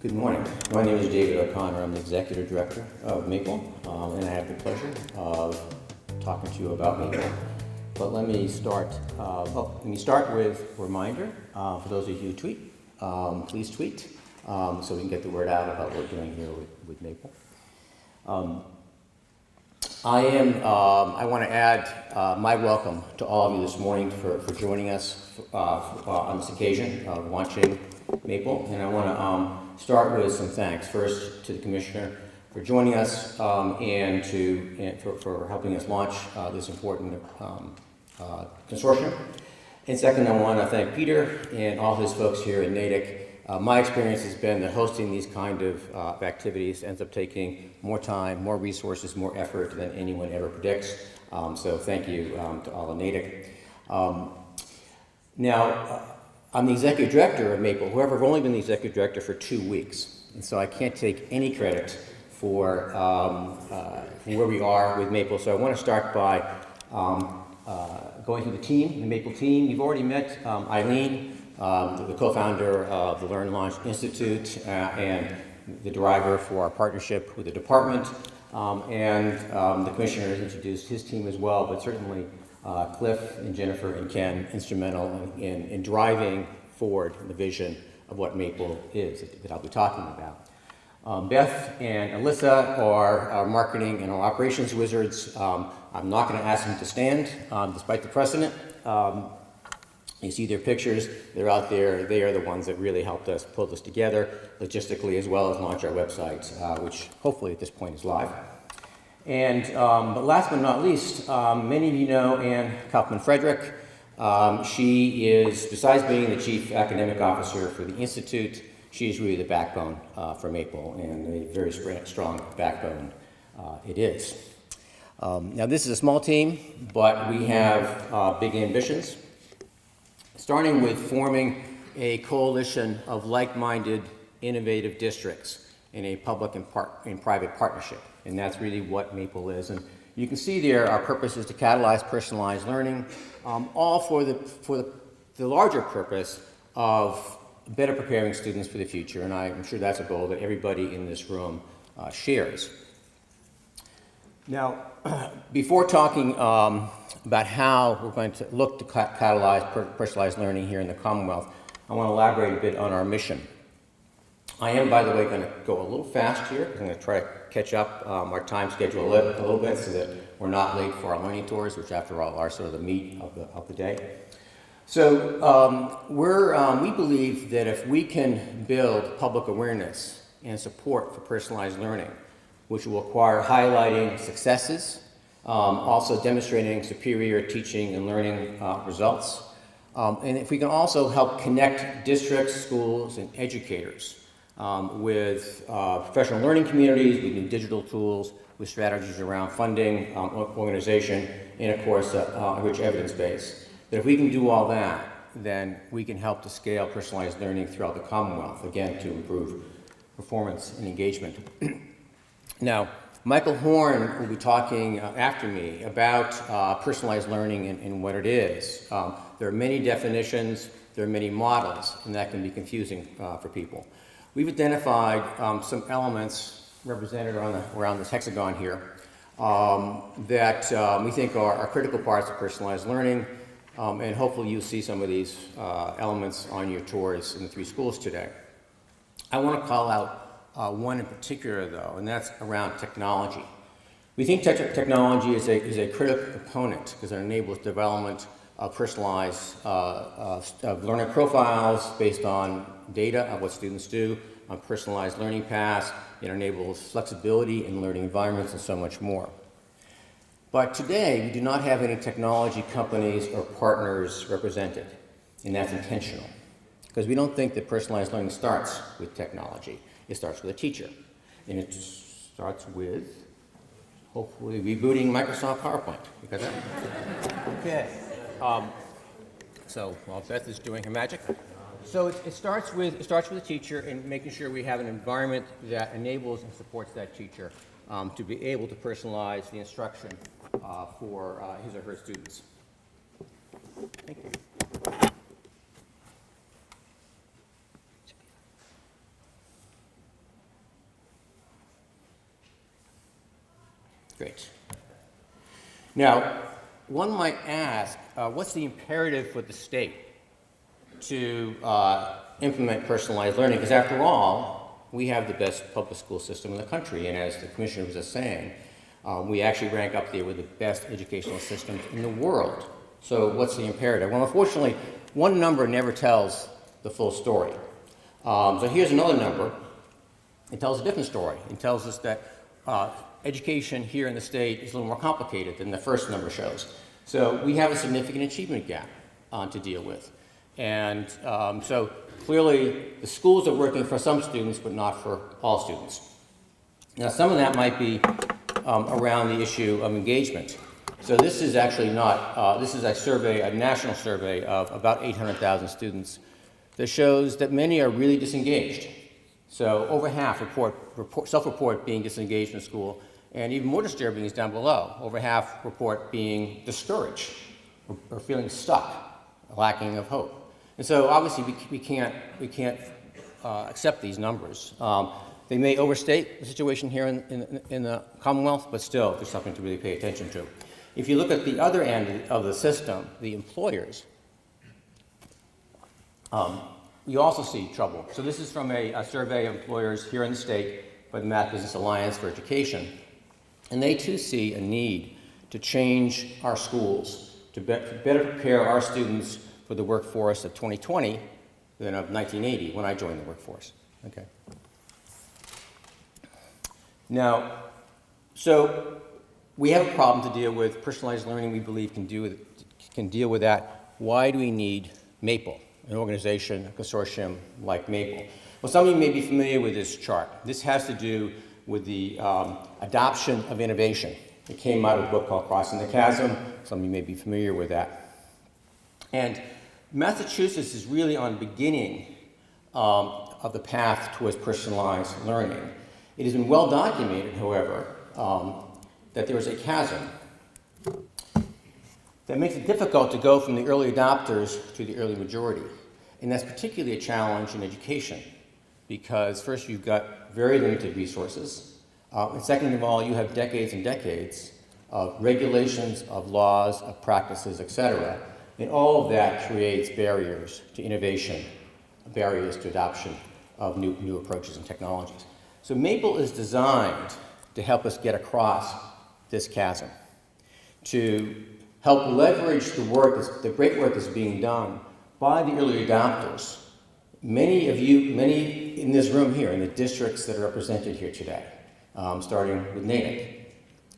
Good morning. My name is David O'Connor. I'm the Executive Director of Maple, and I have the pleasure of talking to you about Maple. But let me start with a reminder for those of you who tweet. Please tweet so we can get the word out about what we're doing here with Maple. I want to add my welcome to all of you this morning for joining us on this occasion of launching Maple, and I want to start with some thanks. First to the Commissioner for joining us and for helping us launch this important consortium. And second, I want to thank Peter and all his folks here in Natick. My experience has been that hosting these kind of activities ends up taking more time, more resources, more effort than anyone ever predicts. So thank you to all of Natick. Now, I'm the Executive Director of Maple. However, I've only been the Executive Director for 2 weeks, and so I can't take any credit for where we are with Maple. So I want to start by going through the team, the Maple team. You've already met Eileen, the co-founder of the Learn Launch Institute and the driver for our partnership with the department. The Commissioner has introduced his team as well, but certainly Cliff and Jennifer and Ken instrumental in driving forward the vision of what Maple is that I'll be talking about. Beth and Alyssa are our marketing and our operations wizards. I'm not going to ask them to stand, despite the precedent. You see their pictures, they're out there. They are the ones that really helped us pull this together logistically as well as launch our website, which hopefully at this point is live. But last but not least, many of you know Ann Kaufman-Frederick. She is, besides being the Chief Academic Officer for the Institute, she is really the backbone for Maple, and a very strong backbone it is. Now this is a small team, but we have big ambitions, starting with forming a coalition of like-minded, innovative districts in a public and private partnership. And that's really what Maple is. And you can see there our purpose is to catalyze personalized learning, all for the larger purpose of better preparing students for the future. And I'm sure that's a goal that everybody in this room shares. Now, before talking about how we're going to look to catalyze personalized learning here in the Commonwealth, I want to elaborate a bit on our mission. I am, by the way, going to go a little fast here. I'm going to try to catch up our time schedule a little bit so that we're not late for our learning tours, which after all are sort of the meat of the day. So we believe that if we can build public awareness and support for personalized learning, which will require highlighting successes, also demonstrating superior teaching and learning results, and if we can also help connect districts, schools, and educators with professional learning communities, with new digital tools, with strategies around funding, organization, and of course a rich evidence base. That if we can do all that, then we can help to scale personalized learning throughout the Commonwealth, again, to improve performance and engagement. Now, Michael Horn will be talking after me about personalized learning and what it is. There are many definitions, there are many models, and that can be confusing for people. We've identified some elements represented around this hexagon here that we think are critical parts of personalized learning, and hopefully you'll see some of these elements on your tours in the 3 schools today. I want to call out one in particular, though, and that's around technology. We think technology is a critical component because it enables development of personalized learner profiles based on data of what students do, on personalized learning paths. It enables flexibility in learning environments and so much more. But today, we do not have any technology companies or partners represented, and that's intentional, because we don't think that personalized learning starts with technology. It starts with a teacher, and it starts with, hopefully, rebooting Microsoft PowerPoint. Because okay. So while Beth is doing her magic, so it starts with a teacher and making sure we have an environment that enables and supports that teacher to be able to personalize the instruction for his or her students. Thank you. Great. Now, one might ask, what's the imperative for the state to implement personalized learning? Because after all, we have the best public school system in the country, and as the commissioner was just saying, we actually rank up there with the best educational systems in the world. So what's the imperative? Well, unfortunately, one number never tells the full story. So here's another number. It tells a different story. It tells us that education here in the state is a little more complicated than the first number shows. So we have a significant achievement gap to deal with. And so clearly the schools are working for some students, but not for all students. Now some of that might be around the issue of engagement. So this is actually not, this is a survey, a national survey of about 800,000 students that shows that many are really disengaged. So over half self-report being disengaged in school, and even more disturbing is down below. Over half report being discouraged or feeling stuck, lacking of hope. And so obviously we can't accept these numbers. They may overstate the situation here in the Commonwealth, but still there's something to really pay attention to. If you look at the other end of the system, the employers, you also see trouble. So this is from a survey of employers here in the state by the Math Business Alliance for Education. And they too see a need to change our schools, to better prepare our students for the workforce of 2020 than of 1980 when I joined the workforce. Okay. Now, so we have a problem to deal with. Personalized learning, we believe, can deal with that. Why do we need MAPLE? An organization, a consortium like MAPLE. Well, some of you may be familiar with this chart. This has to do with the adoption of innovation. It came out of a book called Crossing the Chasm. Some of you may be familiar with that. And Massachusetts is really on the beginning of the path towards personalized learning. It has been well documented, however, that there is a chasm that makes it difficult to go from the early adopters to the early majority. And that's particularly a challenge in education because first you've got very limited resources. And second of all, you have decades and decades of regulations, of laws, of practices, etc. And all of that creates barriers to innovation, barriers to adoption of new approaches and technologies. So MAPLE is designed to help us get across this chasm, to help leverage the great work that's being done by the early adopters. Many in this room here, in the districts that are represented here today, starting with Natick,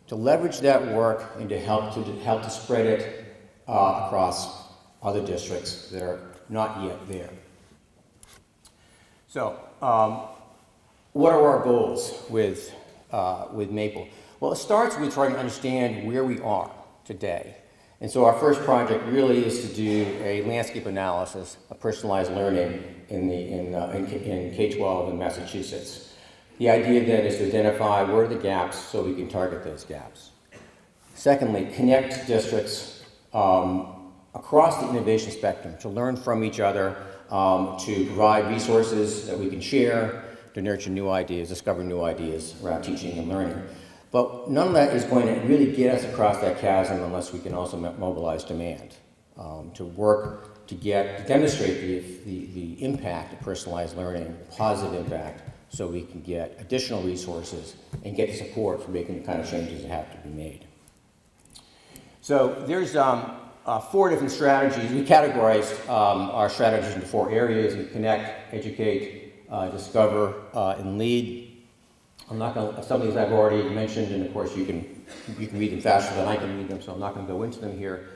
to leverage that work and to help to spread it across other districts that are not yet there. So, what are our goals with MAPLE? Well, it starts with trying to understand where we are today. And so our first project really is to do a landscape analysis of personalized learning in K-12 in Massachusetts. The idea then is to identify where are the gaps so we can target those gaps. Secondly, connect districts across the innovation spectrum to learn from each other, to provide resources that we can share, to nurture new ideas, discover new ideas around teaching and learning. But none of that is going to really get us across that chasm unless we can also mobilize demand to work to demonstrate the impact of personalized learning, positive impact, so we can get additional resources and get the support for making the kind of changes that have to be made. So there's 4 different strategies. We categorized our strategies into 4 areas: connect, educate, discover, and lead. I'm not going to, some of these I've already mentioned, and of course you can read them faster than I can read them, so I'm not going to go into them here.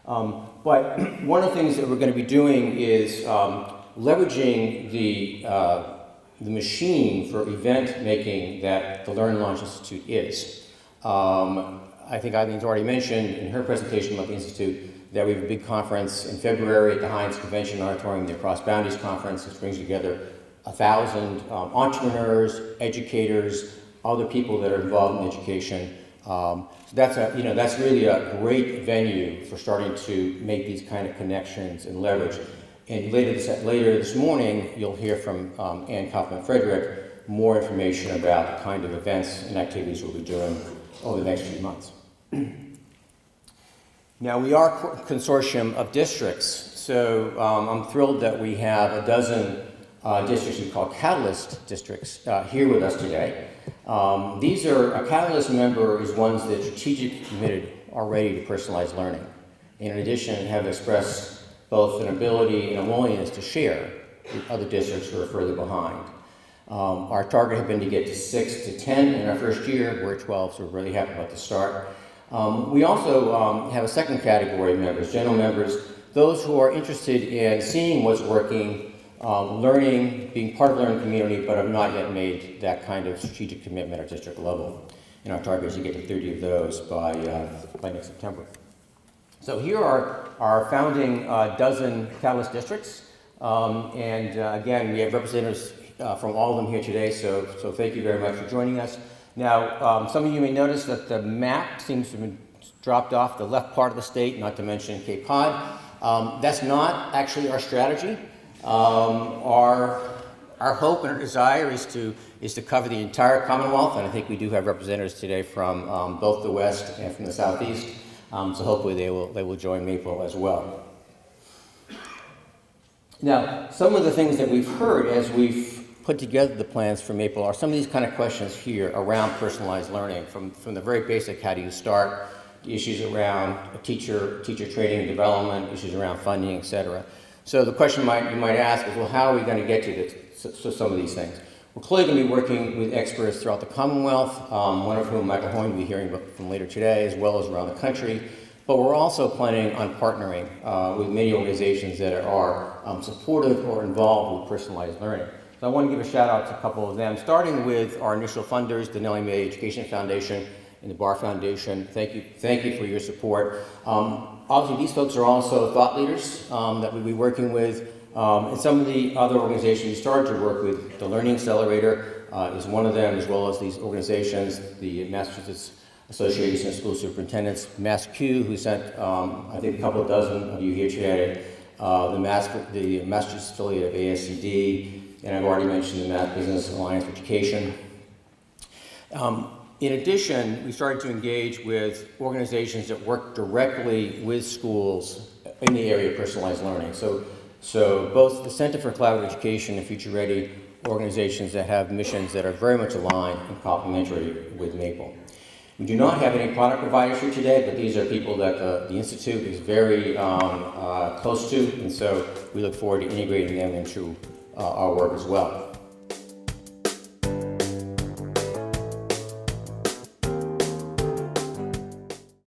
But one of the things that we're going to be doing is leveraging the machine for event making that the Learn and Launch Institute is. I think Eileen's already mentioned in her presentation about the Institute that we have a big conference in February at the Heinz Convention Auditorium, the Across Boundaries Conference, which brings together 1,000 entrepreneurs, educators, other people that are involved in education. So that's really a great venue for starting to make these kind of connections and leverage. And later this morning, you'll hear from Ann Kaufman-Frederick more information about the kind of events and activities we'll be doing over the next few months. Now, we are a consortium of districts, so I'm thrilled that we have a dozen districts we call Catalyst districts here with us today. A Catalyst member is ones that strategically committed already to personalized learning. In addition, have expressed both an ability and a willingness to share with other districts who are further behind. Our target had been to get to 6 to 10 in our first year. We're at 12, so we're really happy about the start. We also have a second category of members, general members, those who are interested in seeing what's working, learning, being part of the learning community, but have not yet made that kind of strategic commitment at district level. And our target is to get to 30 of those by next September. So here are our founding dozen Catalyst districts. Again, we have representatives from all of them here today, so thank you very much for joining us. Now, some of you may notice that the map seems to have been dropped off the left part of the state, not to mention Cape Cod. That's not actually our strategy. Our hope and our desire is to cover the entire Commonwealth, and I think we do have representatives today from both the West and from the Southeast. So hopefully they will join Maple as well. Now, some of the things that we've heard as we've put together the plans for Maple are some of these kind of questions here around personalized learning, from the very basic, how do you start, issues around teacher training and development, issues around funding, et cetera. So the question you might ask is, well, how are we going to get to this, so some of these things? We're clearly going to be working with experts throughout the Commonwealth, one of whom Michael Hoyne will be hearing from later today, as well as around the country. But we're also planning on partnering with many organizations that are supportive or involved with personalized learning. So I want to give a shout out to a couple of them, starting with our initial funders, the Nellie Mae Education Foundation and the Barr Foundation. Thank you for your support. Obviously, these folks are also thought leaders that we'll be working with. And some of the other organizations we started to work with, the Learning Accelerator is one of them, as well as these organizations, the Massachusetts Association of School Superintendents, MassQ, who sent, I think, a couple of dozen of you here today, the Massachusetts affiliate of ASCD, and I've already mentioned the Mass Business Alliance for Education. In addition, we started to engage with organizations that work directly with schools in the area of personalized learning. So both the Center for Collaborative Education and Future Ready organizations that have missions that are very much aligned and complementary with Maple. We do not have any product providers here today, but these are people that the Institute is very close to, and so we look forward to integrating them into our work as well.